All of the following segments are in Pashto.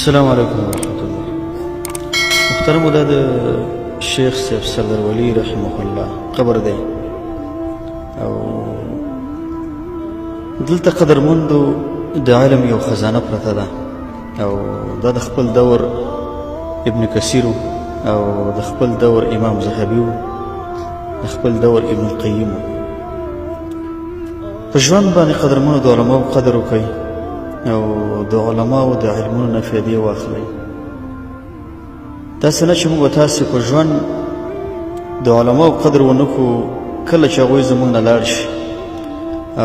السلام علیکم ورحمۃ اللہ. محترم دا د شیخ صاحب سردار ولی رحمه الله قبر دی او دلته قدرمندو د علم یو خزانه پرته ده او دا د خپل دور ابن کثیر او د خپل دور امام ذهبي د خپل دور ابن القیم په ژوند باندې قدرمنو د علماو قدر وکړئ او د علماو د علمونو نه فایدې واخلئ. داسې نه چې موږ تاسې په ژوند د علماو قدر ونه کړو، کله چې هغوی زموږ نه لاړ شي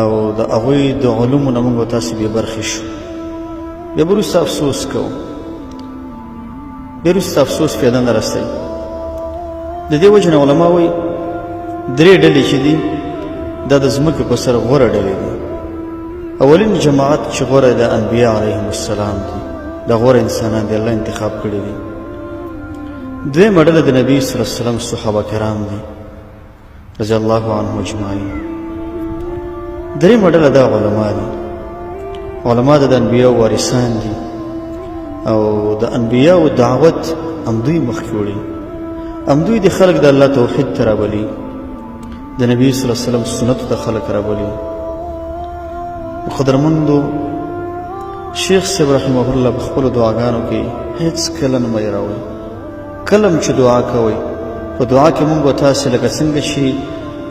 او د هغوی د علومو نه موږ تاسې بې برخې شو، بیا به وروسته افسوس کوو، بیا وروسته افسوس فایده نه رسوي. د دې وجې نه علما وایي درې ډلې چې دي دا د ځمکې په سر غوره ډلې دي. اولین جماعت چې غوره د انبیا علیهم السلام دي، دا غوره انسانان دی، الله انتخاب کړي دي. دویمه ډله د نبي صلی الله علیه وسلم صحابه کرام دي رضی الله عنهم اجمعین. دریمه ډله دا علما دي، علما د انبیاء وارثان دي او د انبیاء دعوت همدوی مخکې وړي، همدوی د خلک د الله توحید ته رابلي، د نبي صلی الله علیه وسلم سنتو ته خلک رابلي. قدرمندو شیخ صاحب رحمه الله په خپلو دعاګانو کې هیڅ کله نه مېروئ. کله هم چې دعا کوئ په دعا کې موږ به تاسې لکه څنګه چې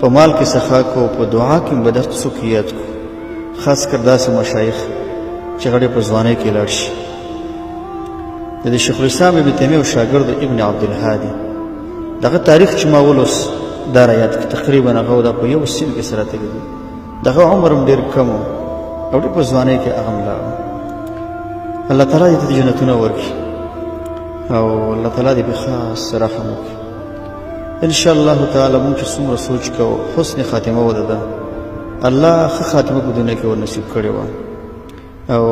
په مال کې سخا کوو په دعا کې به درته څوک یاد کړو، خاص کر داسې مشایخ چې غړي په ځوانۍ کې لاړ شي. د شیخ الاسلام ابن تیمیه او شاګرد ابن عبدالهادي دغه تاریخ چې ما ولوس دا رایاد کړ، تقریبا هغه دا په یو سن کې سره تللی دی، دغه عمر هم ډېر کم و او ډېر په ځوانۍ کې هغه هم لاړ. الله تعالی دې ته جنتونه ورکړي او الله تعالی دې په خاص رحم وکړي. انشاءالله تعالی موږ چې څومره سوچ کوو حسن خاتمه وده ده، الله ښه خاتمه په دنیا کې ورنصیب کړې وه او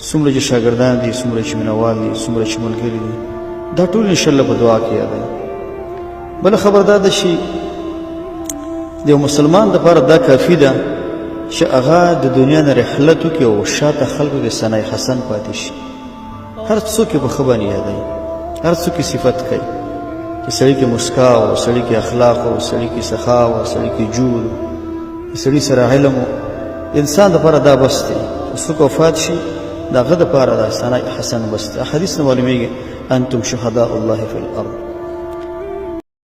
څومره چې شاګردان دي، څومره چې مینهوال دي، څومره چې ملګري دي، دا ټول انشاءالله په دعا کې یادوي. بله خبر دا ده چې د یو مسلمان دپاره دا کافي ده چې هغه د دنیا نه رحلت وکړي او شاته خلکو کې ثنای حسن پاتې شي. هر څوک یې په ښه باندې یادوي، هر څوک یې صفت کوي چې سړي کې مسکا و، سړي کې اخلاق و، سړي کې سخا و، سړي کې جود، سړي سره علم و. انسان دپاره دا بس دی، څوک وفات شي د هغه دپاره دا ثنای حسن بس دی. حدیث نه معلومیږي انتم شهداء الله فی الارض.